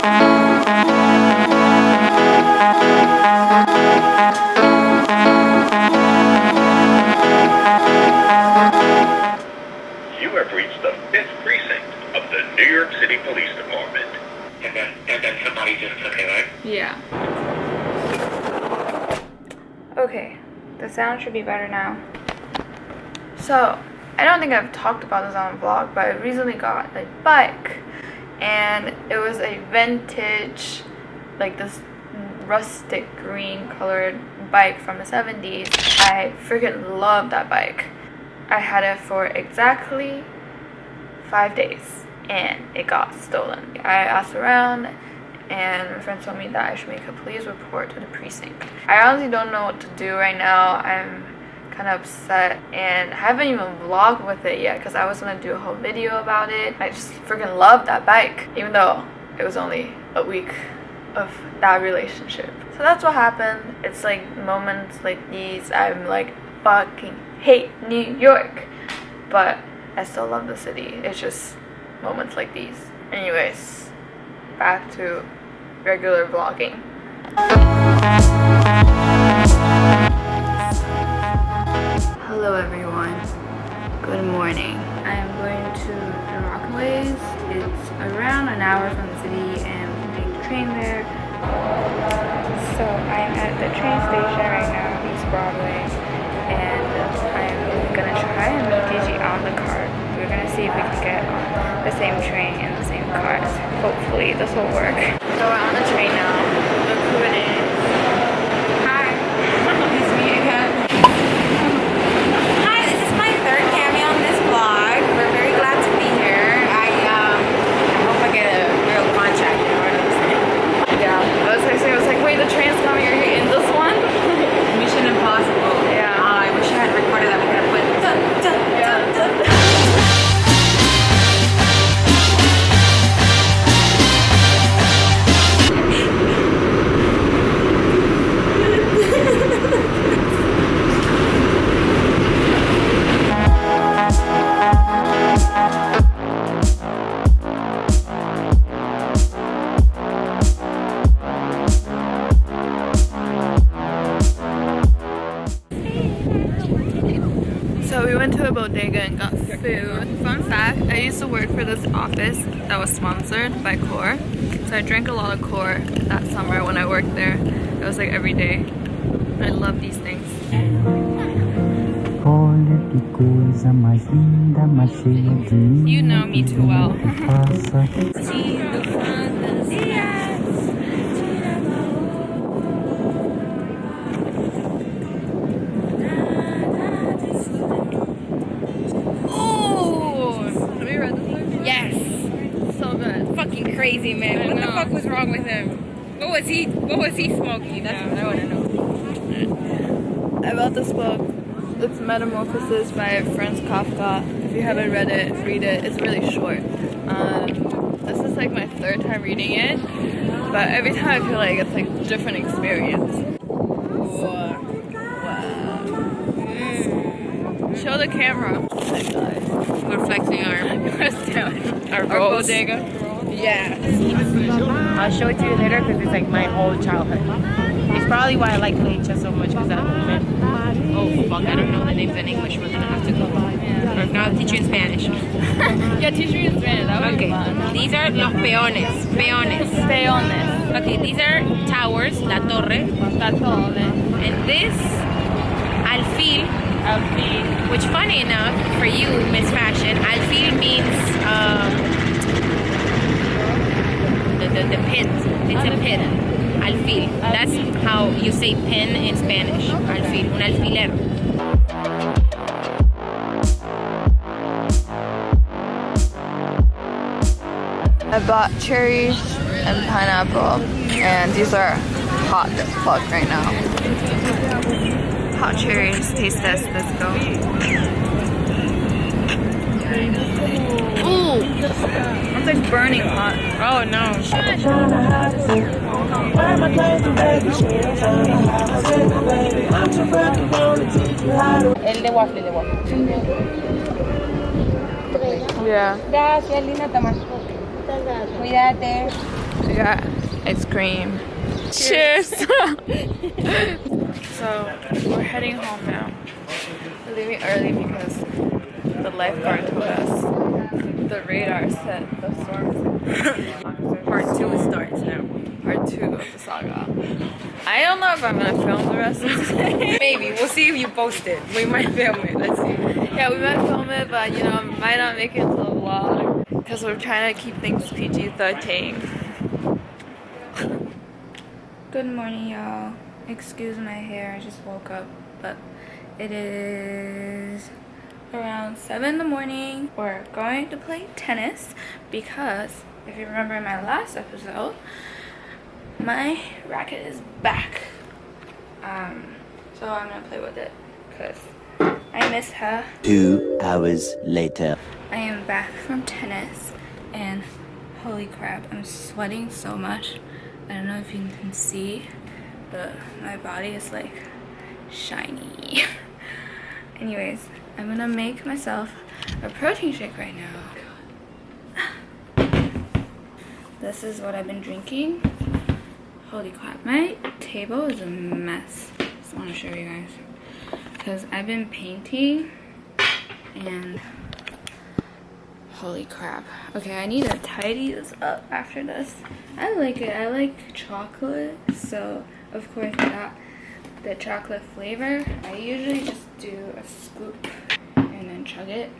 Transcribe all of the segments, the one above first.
You have reached the 5th precinct of the New York City Police Department. And then somebody just took it, right? Yeah. Okay, the sound should be better now. So, I don't think I've talked about this on a vlog, but I recently got a bike. And it was a vintage, like this rustic green colored bike from the 70s. I freaking love that bike. I had it for exactly 5 days and it got stolen. I asked around and my friend told me that I should make a police report to the precinct. I honestly don't know what to do right now. I'm kind of upset and I haven't even vlogged with it yet because I was gonna do a whole video about it. I just freaking love that bike, even though it was only a week of that relationship. So that's what happened. It's like moments like these I'm like fucking hate New York, but I still love the city. It's just moments like these. Anyways, back to regular vlogging. Hello everyone, good morning. I am going to the Rockaways. It's around an hour from the city and we take the train there. So I'm at the train station right now, East Broadway, and I'm gonna try and meet Gigi on the card. We're gonna see if we can get on the same train and the same cars. Hopefully this will work. So we're on the train now. Look who it is. Hi. It's me again. Hi, this is my third cameo on this vlog. We're very glad to be here. I hope I get a real contract, you know what I'm saying? Yeah. I was like, wait, the train's coming. Are you in this one? Mission Impossible. Yeah. I wish I had recorded that. We could have put dun, dun, dun, dun. So we went to a bodega and got food. Fun fact, I used to work for this office that was sponsored by Core. So I drank a lot of Core that summer when I worked there. It was like every day. I love these things. You know me too well. Fucking crazy, man. What the fuck was wrong with him? What was he smoking? That's what I want to know. I bought this book. It's Metamorphosis by Franz Kafka. If you haven't read it, read it. It's really short. This is like my third time reading it, but every time I feel like it's like a different experience. Wow. Show the camera. We're flexing our goals. Bodega. Yeah. I'll show it to you later because it's like my whole childhood. It's probably why I like VHS so much because that moment. Oh fuck, I don't know the names in English. We're gonna have to go. Or no, I'll teach you in Spanish. Yeah, teach me in Spanish. That would be fun. These are los peones. Peones. Okay, these are towers, la torre. La torre. And this, alfil. Alfil. Which, funny enough, for you, Miss Fashion, alfil means the pin. It's a pin. Alfil. That's how you say pin in Spanish. Alfil. Un alfiler. I bought cherries and pineapple, and these are hot as fuck right now. Hot cherries, taste test, let's go. Ooh! It's like burning hot. Oh no. El de waffle, Yeah. Gracias, linda, toma. Cuídate. We got ice cream. Cheers! So, we're heading home now. We're leaving early because the lifeguard told us the radar said the storm is Part 2 starts now. part 2 of the saga. I don't know if I'm gonna film the rest of the day. Maybe. We'll see if you post it. We might film it. Let's see. Yeah, we might film it, but you know, might not make it to the vlog because we're trying to keep things PG-13. Good morning, y'all. Excuse my hair, I just woke up, but it is around 7 in the morning. We're going to play tennis because if you remember in my last episode, my racket is back. So I'm gonna play with it because I miss her. 2 hours later. I am back from tennis and holy crap, I'm sweating so much. I don't know if you can see, but my body is like shiny. Anyways, I'm gonna make myself a protein shake right now. This is what I've been drinking. Holy crap, my table is a mess. Just want to show you guys because I've been painting and holy crap. Okay, I need to tidy this up after this. I like it. I like chocolate, so of course I got the chocolate flavor. I usually just do a scoop and then chug it.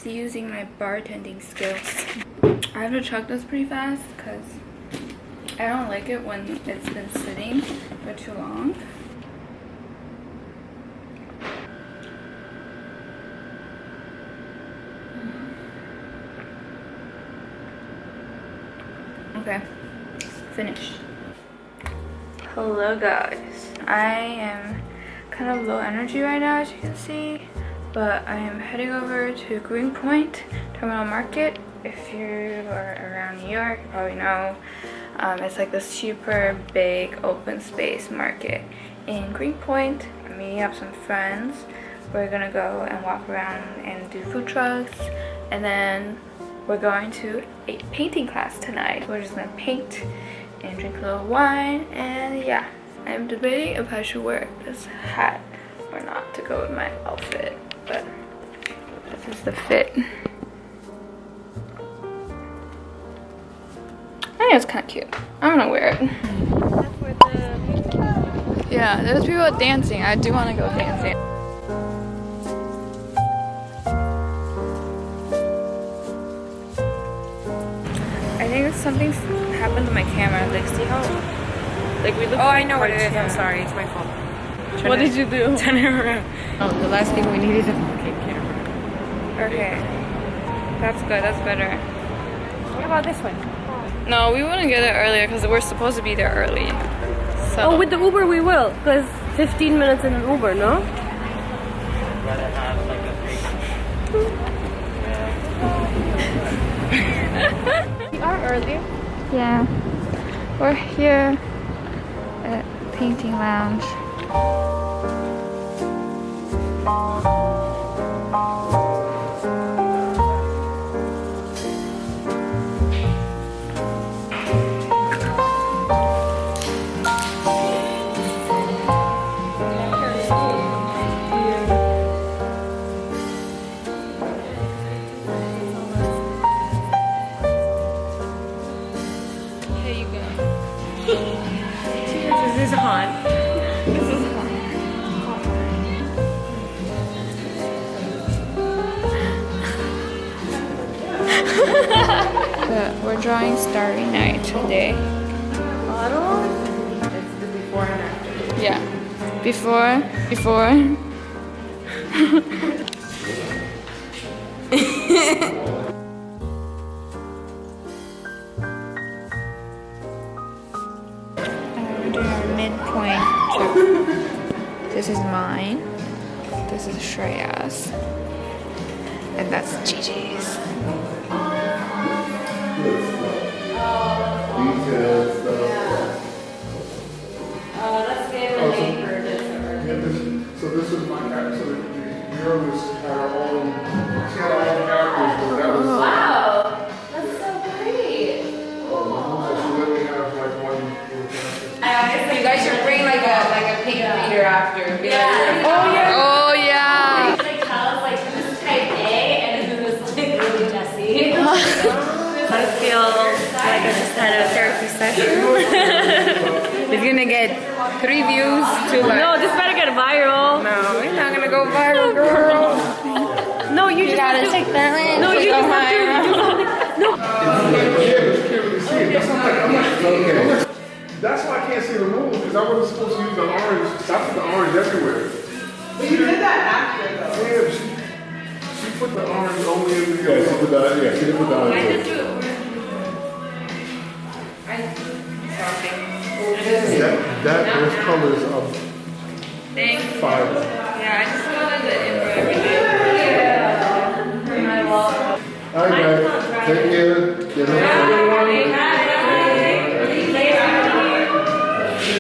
Using my bartending skills. I have to chug this pretty fast because I don't like it when it's been sitting for too long. Okay, finished. Hello guys, I am kind of low energy right now, as you can see. But I am heading over to Greenpoint Terminal Market. If you are around New York, you probably know. It's like this super big open space market in Greenpoint. I'm meeting up some friends. We're gonna go and walk around and do food trucks. And then we're going to a painting class tonight. We're just gonna paint and drink a little wine. And yeah, I'm debating if I should wear this hat or not to go with my outfit. But this is the fit. I think it's kind of cute. I'm gonna wear it. Yeah, there's people dancing. I do want to go dancing. I think something happened to my camera. Like, see how? Like we look. Oh, I know what it is. I'm sorry. It's my fault. What did you do? Turn it around. Oh, the last thing we need is a fucking camera. Okay. That's good. That's better. What about this one? No, we wouldn't get it earlier because we're supposed to be there early. So. Oh, with the Uber we will, because 15 minutes in an Uber, no? We are early. Yeah. We're here at Painting Lounge. Here you go. This is hot. This is fun. We're drawing Starry Night today. It's the before and after. Yeah. Before. We're doing our midpoint check. This is mine. This is Shreya's. And that's Gigi's. So this is my cat, so girl was had her own. She had her own characters, but that was. Wow, that's so great. She literally has like one little character. You guys should bring like a pink meter after. Be like, Oh yeah. It's like Kyle's like this is type A and then this is like really messy. I feel like I just had a therapy session. It's gonna get 3 views to like. No, this better get viral. No, it's not gonna go viral, girl. No, you just gotta have to. take that in. No, you just have to do something. No. Yeah, but you can't really see it. That's not like, that's why I can't see the moon, because I wasn't supposed to use the orange. I put the orange everywhere. But you did that after though. Yeah, she put the orange only in the. Yeah, she put the orange. I did do it. Those colors of fire. Yeah, I just wanted the info everything. All right, guys. Take care. Get up.